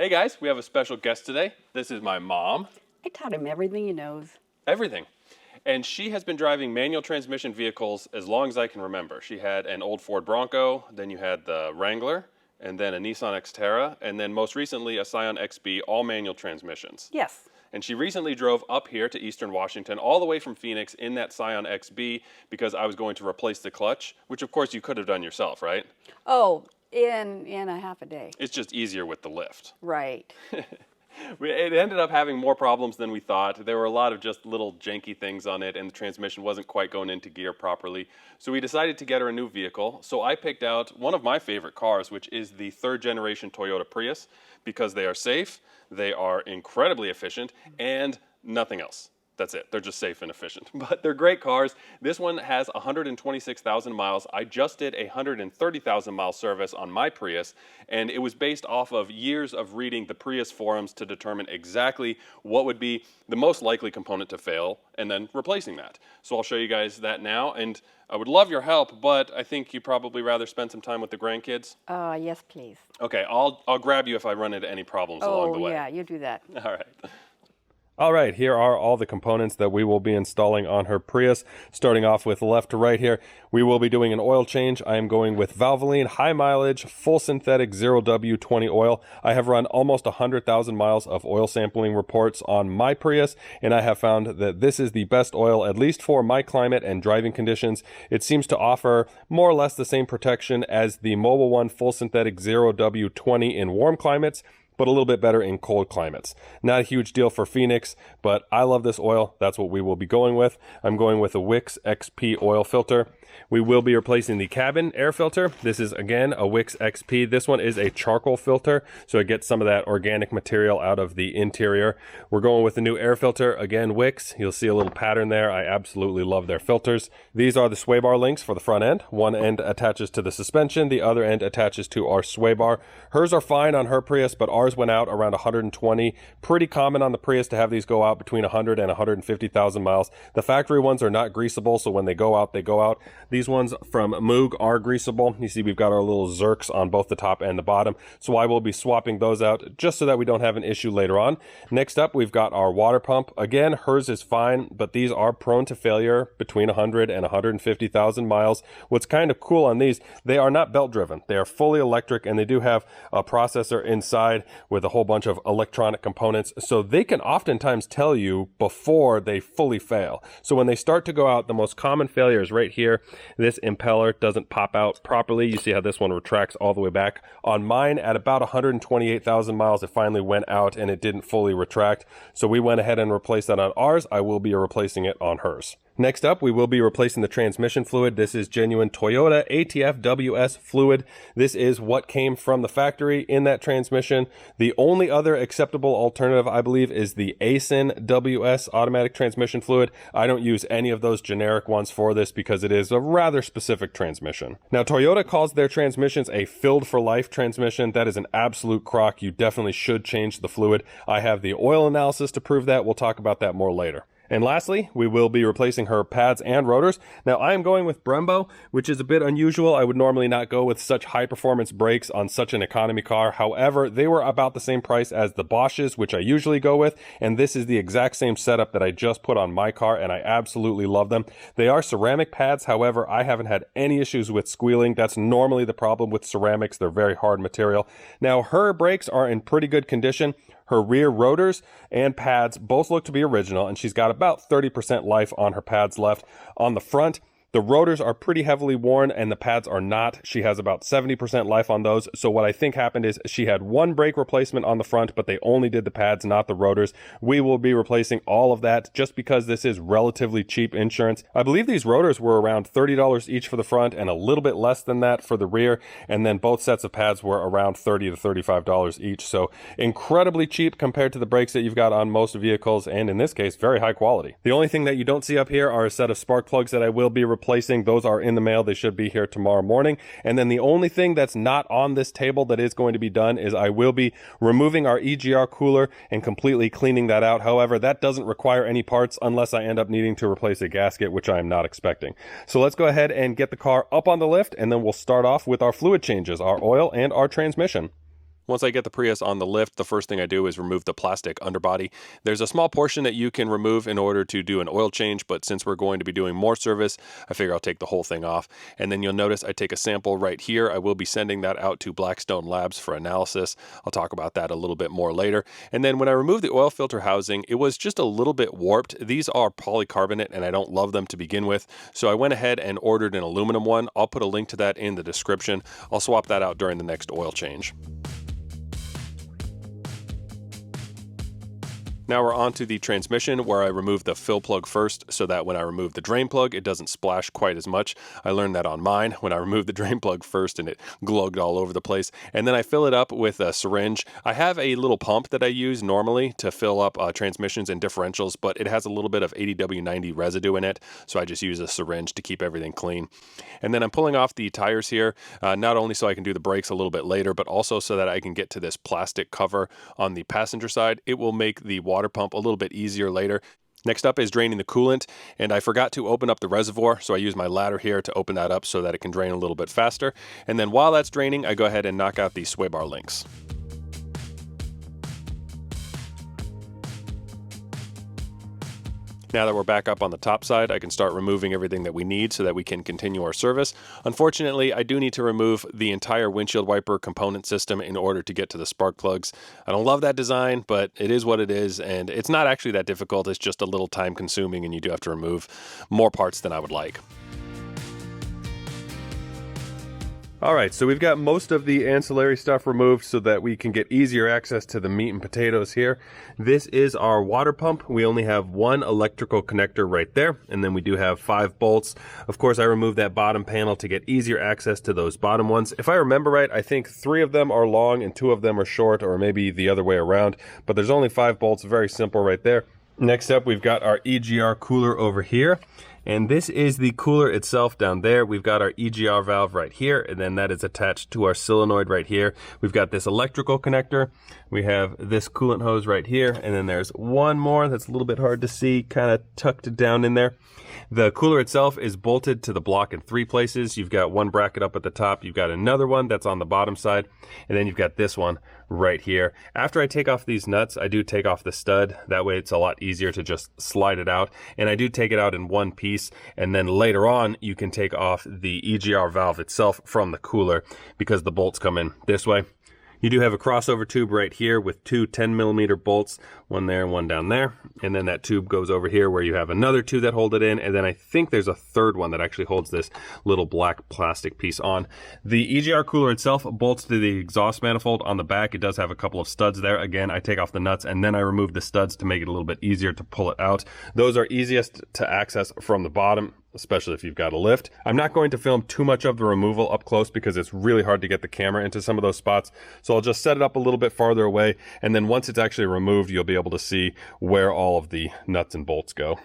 Hey guys, we have a special guest today. This is my mom. I taught him everything he knows. Everything. And she has been driving manual transmission vehicles as long as I can remember. She had an old Ford Bronco, then you had the Wrangler, and then a Nissan Xterra, and then most recently a Scion XB, all manual transmissions. Yes. And she recently drove up here to Eastern Washington, all the way from Phoenix in that Scion XB because I was going to replace the clutch, which of course you could have done yourself, right? Oh, in a half a day. It's just easier with the lift. Right. It ended up having more problems than we thought. There were a lot of just little janky things on it, and the transmission wasn't quite going into gear properly. So we decided to get her a new vehicle. So I picked out one of my favorite cars, which is the third generation Toyota Prius, because they are safe, they are incredibly efficient, and nothing else. That's it. They're just safe and efficient. But they're great cars. This one has 126,000 miles. I just did a 130,000 mile service on my Prius, and it was based off of years of reading the Prius forums to determine exactly what would be the most likely component to fail, and then replacing that. So I'll show you guys that now, and I would love your help, but I think you'd probably rather spend some time with the grandkids. Yes, please. Okay, I'll grab you if I run into any problems along the way. Oh, yeah, you do that. All right. All right, here are all the components that we will be installing on her Prius. Starting off with left to right here, we will be doing an oil change. I am going with Valvoline high mileage, full synthetic 0W20 oil. I have run almost 100,000 miles of oil sampling reports on my Prius, and I have found that this is the best oil, at least for my climate and driving conditions. It seems to offer more or less the same protection as the Mobil 1 full synthetic 0W20 in warm climates, but a little bit better in cold climates. Not a huge deal for Phoenix, but I love this oil. That's what we will be going with. I'm going with a Wix XP oil filter. We will be replacing the cabin air filter. This is, again, a Wix XP. This one is a charcoal filter, so it gets some of that organic material out of the interior. We're going with the new air filter, again, Wix. You'll see a little pattern there. I absolutely love their filters. These are the sway bar links for the front end. One end attaches to the suspension. The other end attaches to our sway bar. Hers are fine on her Prius, but ours went out around 120. Pretty common on the Prius to have these go out between 100 and 150,000 miles. The factory ones are not greasable, so when they go out, they go out. These ones from Moog are greasable. You see we've got our little Zerks on both the top and the bottom, so I will be swapping those out just so that we don't have an issue later on. Next up, we've got our water pump. Again, hers is fine, but these are prone to failure between 100 and 150,000 miles. What's kind of cool on these, they are not belt driven. They are fully electric, and they do have a processor inside with a whole bunch of electronic components, so they can oftentimes tell you before they fully fail. So when they start to go out, the most common failure is right here. This impeller doesn't pop out properly. You see how this one retracts all the way back. On mine, at about 128,000 miles, it finally went out and it didn't fully retract. So we went ahead and replaced that on ours. I will be replacing it on hers. Next up, we will be replacing the transmission fluid. This is genuine Toyota ATF-WS fluid. This is what came from the factory in that transmission. The only other acceptable alternative, I believe, is the ASIN WS automatic transmission fluid. I don't use any of those generic ones for this because it is a rather specific transmission. Now, Toyota calls their transmissions a filled for life transmission. That is an absolute crock. You definitely should change the fluid. I have the oil analysis to prove that. We'll talk about that more later. And lastly, we will be replacing her pads and rotors. Now, I am going with Brembo, which is a bit unusual. I would normally not go with such high-performance brakes on such an economy car. However, they were about the same price as the Bosches, which I usually go with, and this is the exact same setup that I just put on my car, and I absolutely love them. They are ceramic pads. However, I haven't had any issues with squealing. That's normally the problem with ceramics. They're very hard material. Now, her brakes are in pretty good condition. Her rear rotors and pads both look to be original, and she's got about 30% life on her pads left. On the front, the rotors are pretty heavily worn and the pads are not. She has about 70% life on those. So what I think happened is she had one brake replacement on the front, but they only did the pads, not the rotors. We will be replacing all of that just because this is relatively cheap insurance. I believe these rotors were around $30 each for the front and a little bit less than that for the rear. And then both sets of pads were around $30 to $35 each. So incredibly cheap compared to the brakes that you've got on most vehicles. And in this case, very high quality. The only thing that you don't see up here are a set of spark plugs that I will be replacing. Those are in the mail. They should be here tomorrow morning. And then the only thing that's not on this table that is going to be done is I will be removing our EGR cooler and completely cleaning that out. However, that doesn't require any parts unless I end up needing to replace a gasket, which I am not expecting. So let's go ahead and get the car up on the lift, and then we'll start off with our fluid changes, our oil and our transmission. Once I get the Prius on the lift, the first thing I do is remove the plastic underbody. There's a small portion that you can remove in order to do an oil change, but since we're going to be doing more service, I figure I'll take the whole thing off. And then you'll notice I take a sample right here. I will be sending that out to Blackstone Labs for analysis. I'll talk about that a little bit more later. And then when I removed the oil filter housing, it was just a little bit warped. These are polycarbonate and I don't love them to begin with, so I went ahead and ordered an aluminum one. I'll put a link to that in the description. I'll swap that out during the next oil change. Now we're on to the transmission, where I remove the fill plug first so that when I remove the drain plug, it doesn't splash quite as much. I learned that on mine when I removed the drain plug first and it glugged all over the place. And then I fill it up with a syringe. I have a little pump that I use normally to fill up transmissions and differentials, but it has a little bit of 80W90 residue in it, so I just use a syringe to keep everything clean. And then I'm pulling off the tires here, not only so I can do the brakes a little bit later, but also so that I can get to this plastic cover on the passenger side. It will make the water pump a little bit easier later. Next up is draining the coolant, and I forgot to open up the reservoir, so I use my ladder here to open that up so that it can drain a little bit faster. And then while that's draining, I go ahead and knock out the sway bar links. Now that we're back up on the top side, I can start removing everything that we need so that we can continue our service. Unfortunately, I do need to remove the entire windshield wiper component system in order to get to the spark plugs. I don't love that design, but it is what it is, and it's not actually that difficult. It's just a little time consuming, and you do have to remove more parts than I would like. All right, so we've got most of the ancillary stuff removed so that we can get easier access to the meat and potatoes here. This is our water pump. We only have one electrical connector right there, and then we do have 5 bolts. Of course, I removed that bottom panel to get easier access to those bottom ones. If I remember right, I think 3 of them are long and 2 of them are short, or maybe the other way around, but there's only 5 bolts, very simple right there. Next up, we've got our EGR cooler over here. And this is the cooler itself down there. We've got our EGR valve right here, and then that is attached to our solenoid right here. We've got this electrical connector. We have this coolant hose right here, and then there's one more that's a little bit hard to see, kind of tucked down in there. The cooler itself is bolted to the block in 3 places. You've got one bracket up at the top. You've got another one that's on the bottom side, and then you've got this one right here. After I take off these nuts, I do take off the stud. That way it's a lot easier to just slide it out. And I do take it out in one piece, and then later on you can take off the EGR valve itself from the cooler because the bolts come in this way. You do have a crossover tube right here with 2 10mm bolts, one there and one down there. And then that tube goes over here where you have another 2 that hold it in. And then I think there's a third one that actually holds this little black plastic piece on. The EGR cooler itself bolts to the exhaust manifold on the back. It does have a couple of studs there. Again, I take off the nuts and then I remove the studs to make it a little bit easier to pull it out. Those are easiest to access from the bottom, especially if you've got a lift. I'm not going to film too much of the removal up close because it's really hard to get the camera into some of those spots. So I'll just set it up a little bit farther away, and then once it's actually removed, you'll be able to see where all of the nuts and bolts go.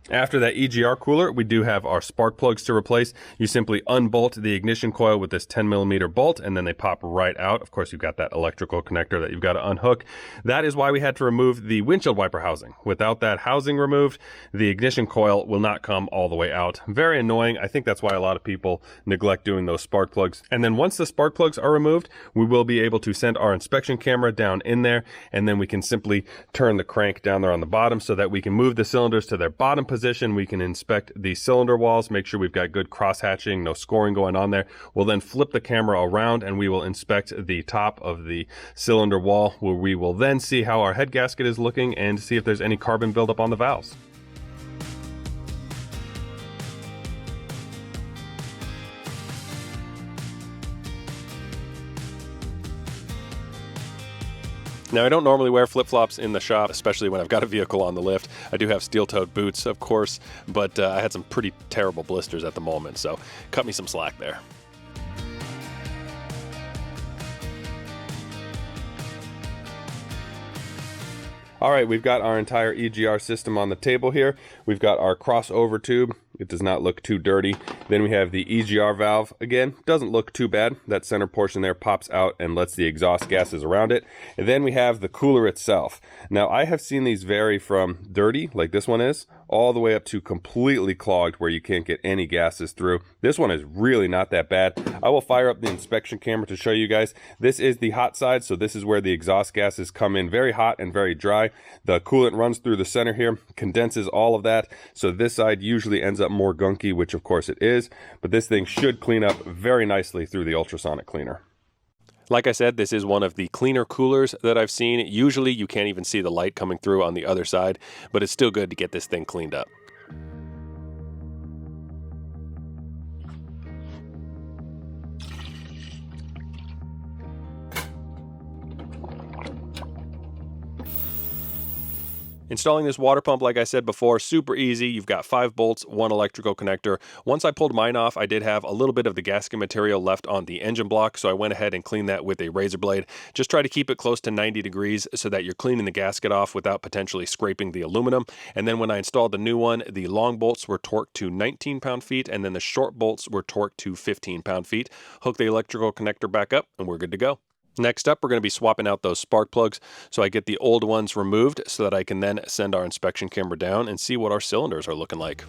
After that EGR cooler, we do have our spark plugs to replace. You simply unbolt the ignition coil with this 10mm bolt, and then they pop right out. Of course, you've got that electrical connector that you've got to unhook. That is why we had to remove the windshield wiper housing. Without that housing removed, the ignition coil will not come all the way out. Very annoying. I think that's why a lot of people neglect doing those spark plugs. And then once the spark plugs are removed, we will be able to send our inspection camera down in there, and then we can simply turn the crank down there on the bottom so that we can move the cylinders to their bottom position. We can inspect the cylinder walls, make sure we've got good cross hatching, no scoring going on there. We'll then flip the camera around and we will inspect the top of the cylinder wall, where we will then see how our head gasket is looking and see if there's any carbon buildup on the valves. Now, I don't normally wear flip-flops in the shop, especially when I've got a vehicle on the lift. I do have steel-toed boots, of course, but I had some pretty terrible blisters at the moment, so cut me some slack there. All right, we've got our entire EGR system on the table here. We've got our crossover tube It does not look too dirty. Then we have the EGR valve. Again, doesn't look too bad. That center portion there pops out and lets the exhaust gases around it. And then we have the cooler itself. Now, I have seen these vary from dirty, like this one is, all the way up to completely clogged where you can't get any gases through. This one is really not that bad. I will fire up the inspection camera to show you guys. This is the hot side, so this is where the exhaust gases come in very hot and very dry. The coolant runs through the center here, condenses all of that, so this side usually ends up more gunky, which of course it is, but this thing should clean up very nicely through the ultrasonic cleaner. Like I said, this is one of the cleaner coolers that I've seen. Usually you can't even see the light coming through on the other side, but it's still good to get this thing cleaned up. Installing this water pump, like I said before, super easy. You've got 5 bolts, 1 electrical connector. Once I pulled mine off, I did have a little bit of the gasket material left on the engine block, so I went ahead and cleaned that with a razor blade. Just try to keep it close to 90 degrees so that you're cleaning the gasket off without potentially scraping the aluminum. And then when I installed the new one, the long bolts were torqued to 19 pound-feet, and then the short bolts were torqued to 15 pound-feet. Hook the electrical connector back up, and we're good to go. Next up, we're going to be swapping out those spark plugs, so I get the old ones removed so that I can then send our inspection camera down and see what our cylinders are looking like.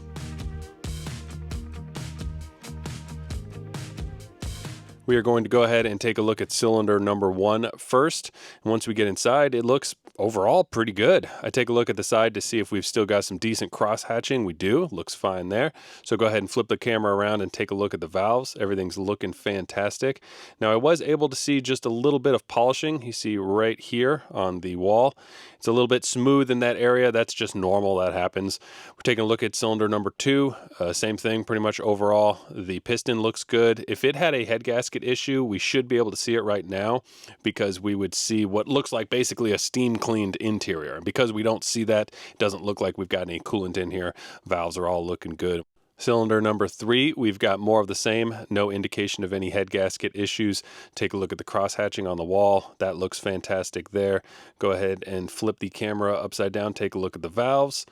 We are going to go ahead and take a look at cylinder number 1 first. And once we get inside, it looks overall pretty good. I take a look at the side to see if we've still got some decent cross hatching. We do. Looks fine there. So go ahead and flip the camera around and take a look at the valves. Everything's looking fantastic. Now I was able to see just a little bit of polishing. You see right here on the wall. It's a little bit smooth in that area. That's just normal. That happens. We're taking a look at cylinder number 2. Same thing pretty much overall. The piston looks good. If it had a head gasket issue, we should be able to see it right now because we would see what looks like basically a steam cleaned interior. And because we don't see that, it doesn't look like we've got any coolant in here. Valves are all looking good. Cylinder number 3, we've got more of the same. No indication of any head gasket issues. Take a look at the cross hatching on the wall. That looks fantastic there. Go ahead and flip the camera upside down. Take a look at the valves.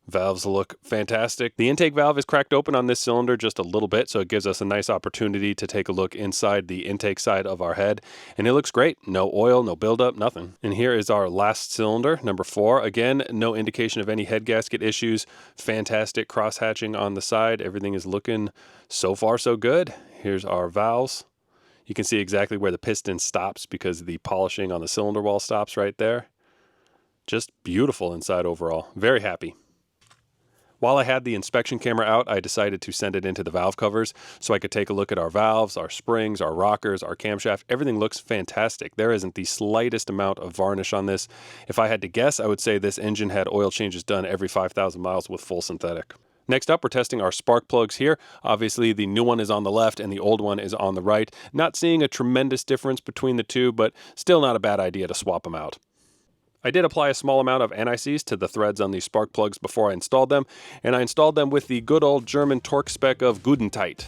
Valves look fantastic. The intake valve is cracked open on this cylinder just a little bit, so it gives us a nice opportunity to take a look inside the intake side of our head. And it looks great. No oil, no buildup, nothing. And here is our last cylinder, number 4. Again, no indication of any head gasket issues. Fantastic cross hatching on the side. Everything is looking so far so good. Here's our valves. You can see exactly where the piston stops because the polishing on the cylinder wall stops right there. Just beautiful inside overall. Very happy. While I had the inspection camera out, I decided to send it into the valve covers so I could take a look at our valves, our springs, our rockers, our camshaft. Everything looks fantastic. There isn't the slightest amount of varnish on this. If I had to guess, I would say this engine had oil changes done every 5,000 miles with full synthetic. Next up, we're testing our spark plugs here. Obviously, the new one is on the left and the old one is on the right. Not seeing a tremendous difference between the two, but still not a bad idea to swap them out. I did apply a small amount of anti-seize to the threads on these spark plugs before I installed them, and I installed them with the good old German torque spec of Gudentite.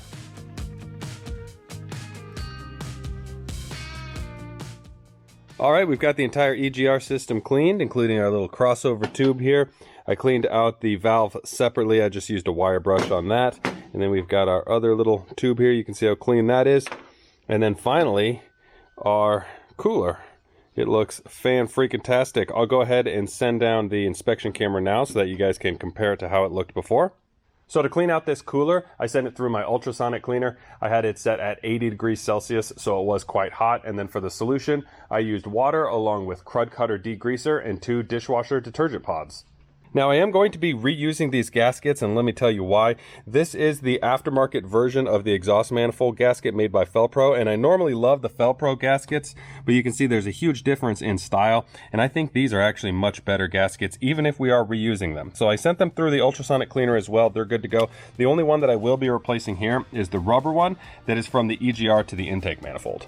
All right, we've got the entire EGR system cleaned, including our little crossover tube here. I cleaned out the valve separately. I just used a wire brush on that. And then we've got our other little tube here. You can see how clean that is. And then finally, our cooler. It looks fan-freaking-tastic. I'll go ahead and send down the inspection camera now so that you guys can compare it to how it looked before. So to clean out this cooler, I sent it through my ultrasonic cleaner. I had it set at 80 degrees Celsius, so it was quite hot. And then for the solution, I used water along with Crud Cutter degreaser and 2 dishwasher detergent pods. Now I am going to be reusing these gaskets, and let me tell you why. This is the aftermarket version of the exhaust manifold gasket made by Felpro, and I normally love the Felpro gaskets, but you can see there's a huge difference in style, and I think these are actually much better gaskets, even if we are reusing them. So I sent them through the ultrasonic cleaner as well. They're good to go. The only one that I will be replacing here is the rubber one that is from the EGR to the intake manifold.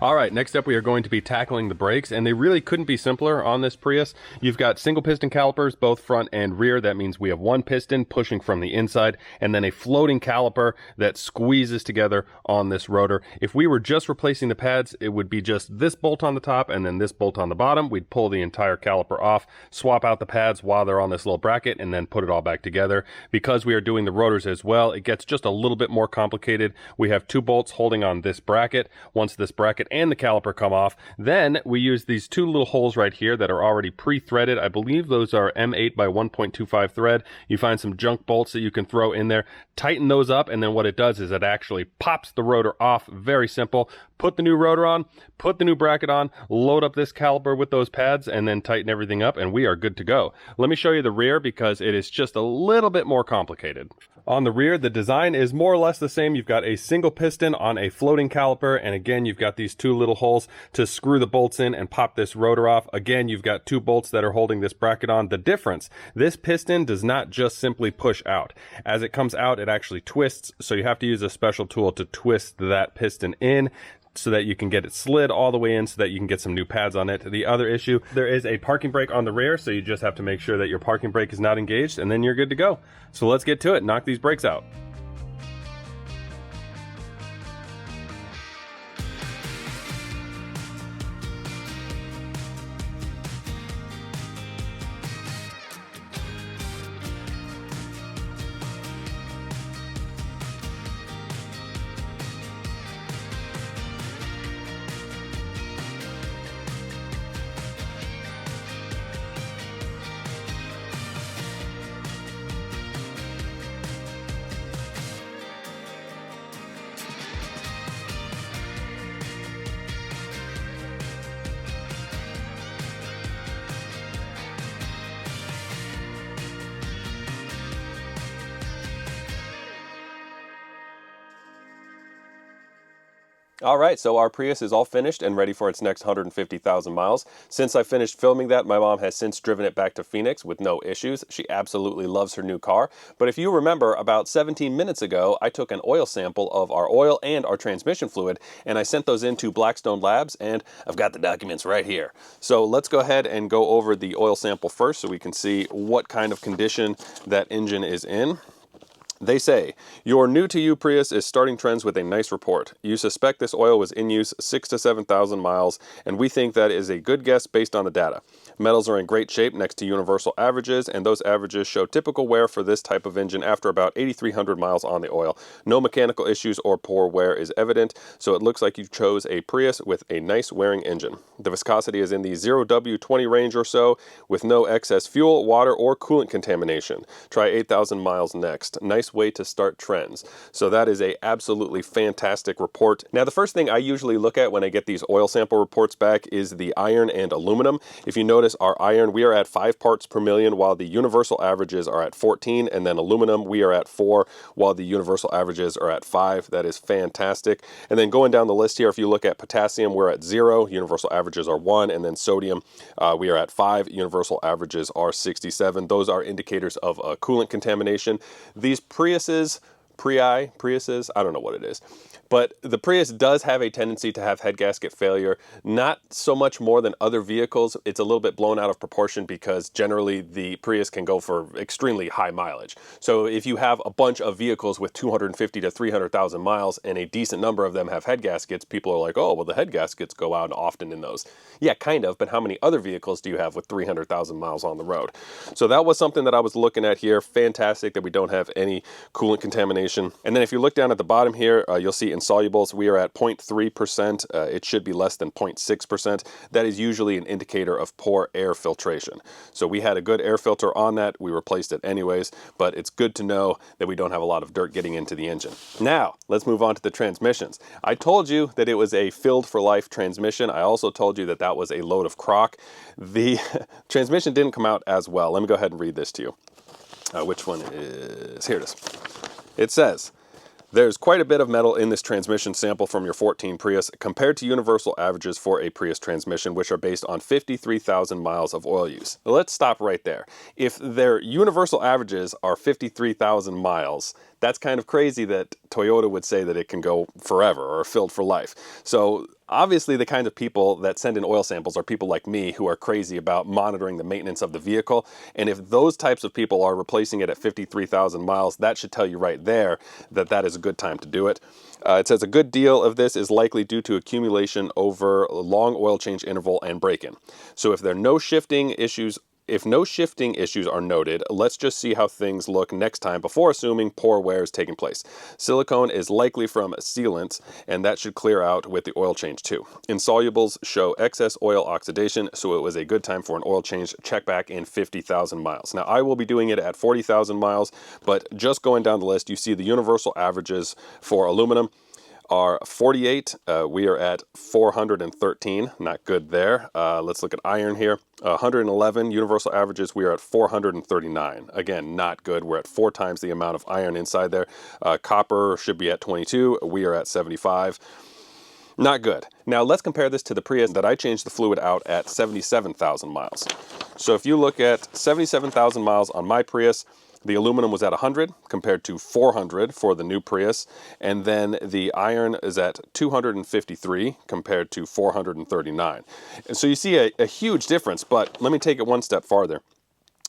All right, next up we are going to be tackling the brakes, and they really couldn't be simpler on this Prius. You've got single piston calipers, both front and rear. That means we have one piston pushing from the inside, and then a floating caliper that squeezes together on this rotor. If we were just replacing the pads, it would be just this bolt on the top and then this bolt on the bottom. We'd pull the entire caliper off, swap out the pads while they're on this little bracket, and then put it all back together. Because we are doing the rotors as well, it gets just a little bit more complicated. We have two bolts holding on this bracket. Once this bracket and the caliper come off, then we use these two little holes right here that are already pre-threaded. I believe those are M8 by 1.25 thread. You find some junk bolts that you can throw in there, tighten those up, and then what it does is it actually pops the rotor off. Very simple. Put the new rotor on, put the new bracket on, load up this caliper with those pads, and then tighten everything up, and we are good to go. Let me show you the rear because it is just a little bit more complicated. On the rear, the design is more or less the same. You've got a single piston on a floating caliper, and again, you've got these two little holes to screw the bolts in and pop this rotor off. Again, you've got two bolts that are holding this bracket on. The difference, this piston does not just simply push out. As it comes out, it actually twists, so you have to use a special tool to twist that piston in so that you can get it slid all the way in so that you can get some new pads on it. The other issue, there is a parking brake on the rear, so you just have to make sure that your parking brake is not engaged, and then you're good to go. So let's get to it, knock these brakes out. All right, so our Prius is all finished and ready for its next 150,000 miles. Since I finished filming that, my mom has since driven it back to Phoenix with no issues. She absolutely loves her new car. But if you remember, about 17 minutes ago, I took an oil sample of our oil and our transmission fluid, and I sent those into Blackstone Labs, and I've got the documents right here. So let's go ahead and go over the oil sample first so we can see what kind of condition that engine is in. They say, your new-to-you Prius is starting trends with a nice report. You suspect this oil was in use 6,000 to 7,000 miles, and we think that is a good guess based on the data. Metals are in great shape next to universal averages, and those averages show typical wear for this type of engine after about 8,300 miles on the oil. No mechanical issues or poor wear is evident, so it looks like you chose a Prius with a nice wearing engine. The viscosity is in the 0W20 range or so, with no excess fuel, water, or coolant contamination. Try 8,000 miles next. Nice way to start trends. So that is a absolutely fantastic report. Now, the first thing I usually look at when I get these oil sample reports back is the iron and aluminum. If you notice, our iron, we are at 5 parts per million, while the universal averages are at 14, and then aluminum, we are at 4, while the universal averages are at 5. That is fantastic. And then going down the list here, if you look at potassium, we're at 0, universal averages are 1, and then sodium, we are at 5, universal averages are 67. Those are indicators of coolant contamination. These Priuses, I don't know what it is. But the Prius does have a tendency to have head gasket failure, not so much more than other vehicles. It's a little bit blown out of proportion because generally the Prius can go for extremely high mileage. So if you have a bunch of vehicles with 250 to 300,000 miles and a decent number of them have head gaskets, people are like, oh, well, the head gaskets go out often in those. Yeah, kind of, but how many other vehicles do you have with 300,000 miles on the road? So that was something that I was looking at here. Fantastic that we don't have any coolant contamination. And then if you look down at the bottom here, you'll see insolubles, we are at 0.3%. It should be less than 0.6%. That is usually an indicator of poor air filtration. So we had a good air filter on that. We replaced it anyways, but it's good to know that we don't have a lot of dirt getting into the engine. Now, let's move on to the transmissions. I told you that it was a filled for life transmission. I also told you that that was a load of crock. The transmission didn't come out as well. Let me go ahead and read this to you. Which one is, here it is. It says, there's quite a bit of metal in this transmission sample from your 14 Prius compared to universal averages for a Prius transmission, which are based on 53,000 miles of oil use. Let's stop right there. If their universal averages are 53,000 miles, that's kind of crazy that Toyota would say that it can go forever or filled for life. So obviously the kind of people that send in oil samples are people like me who are crazy about monitoring the maintenance of the vehicle. And if those types of people are replacing it at 53,000 miles, that should tell you right there that that is a good time to do it. It says a good deal of this is likely due to accumulation over a long oil change interval and break-in. So if there are no shifting issues, if no shifting issues are noted, let's just see how things look next time before assuming poor wear is taking place. Silicone is likely from sealants, and that should clear out with the oil change too. Insolubles show excess oil oxidation, so it was a good time for an oil change. Check back in 50,000 miles. Now, I will be doing it at 40,000 miles, but just going down the list, you see the universal averages for aluminum are 48. We are at 413. Not good there. Let's look at iron here. 111 universal averages. We are at 439. Again, not good. We're at 4 times the amount of iron inside there. Copper should be at 22. We are at 75. Not good. Now let's compare this to the Prius that I changed the fluid out at 77,000 miles. So if you look at 77,000 miles on my Prius, the aluminum was at 100 compared to 400 for the new Prius. And then the iron is at 253 compared to 439. And so you see a huge difference, but let me take it one step farther.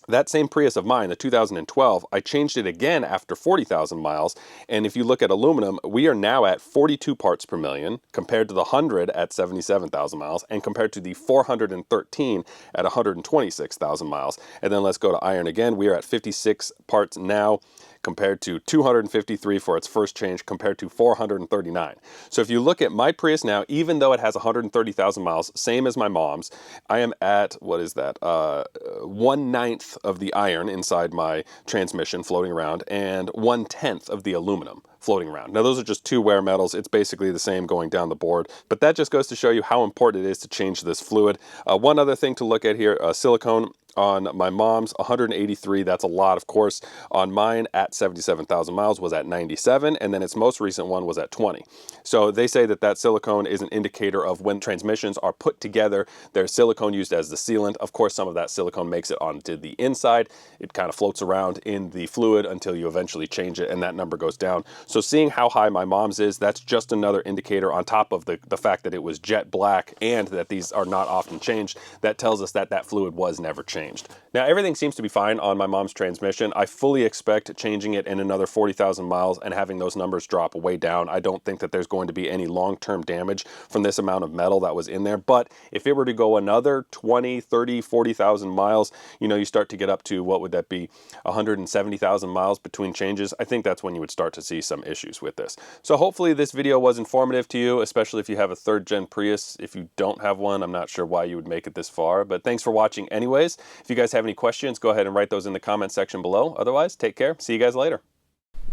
That same Prius of mine, the 2012, I changed it again after 40,000 miles. And if you look at aluminum, we are now at 42 parts per million compared to the 100 at 77,000 miles and compared to the 413 at 126,000 miles. And then let's go to iron again. We are at 56 parts now compared to 253 for its first change compared to 439. So if you look at my Prius now, even though it has 130,000 miles, same as my mom's, I am at, what is that, 1/9 of the iron inside my transmission floating around and 1/10 of the aluminum floating around. Now those are just 2 wear metals. It's basically the same going down the board, but that just goes to show you how important it is to change this fluid. One other thing to look at here, silicone on my mom's 183, that's a lot of course. On mine at 77,000 miles was at 97, and then its most recent one was at 20. So they say that that silicone is an indicator of when transmissions are put together, there's silicone used as the sealant. Of course, some of that silicone makes it onto the inside. It kind of floats around in the fluid until you eventually change it, and that number goes down. So seeing how high my mom's is, that's just another indicator on top of the fact that it was jet black and that these are not often changed. That tells us that that fluid was never changed. Now everything seems to be fine on my mom's transmission. I fully expect changing it in another 40,000 miles and having those numbers drop way down. I don't think that there's going to be any long-term damage from this amount of metal that was in there. But if it were to go another 20, 30, 40,000 miles, you know, you start to get up to, what would that be, 170,000 miles between changes. I think that's when you would start to see some issues with this. So hopefully this video was informative to you, especially if you have a 3rd gen Prius. If you don't have one, I'm not sure why you would make it this far, but thanks for watching anyways. If you guys have any questions, go ahead and write those in the comment section below. Otherwise, take care. See you guys later.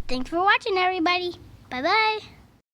Thanks for watching, everybody. Bye-bye.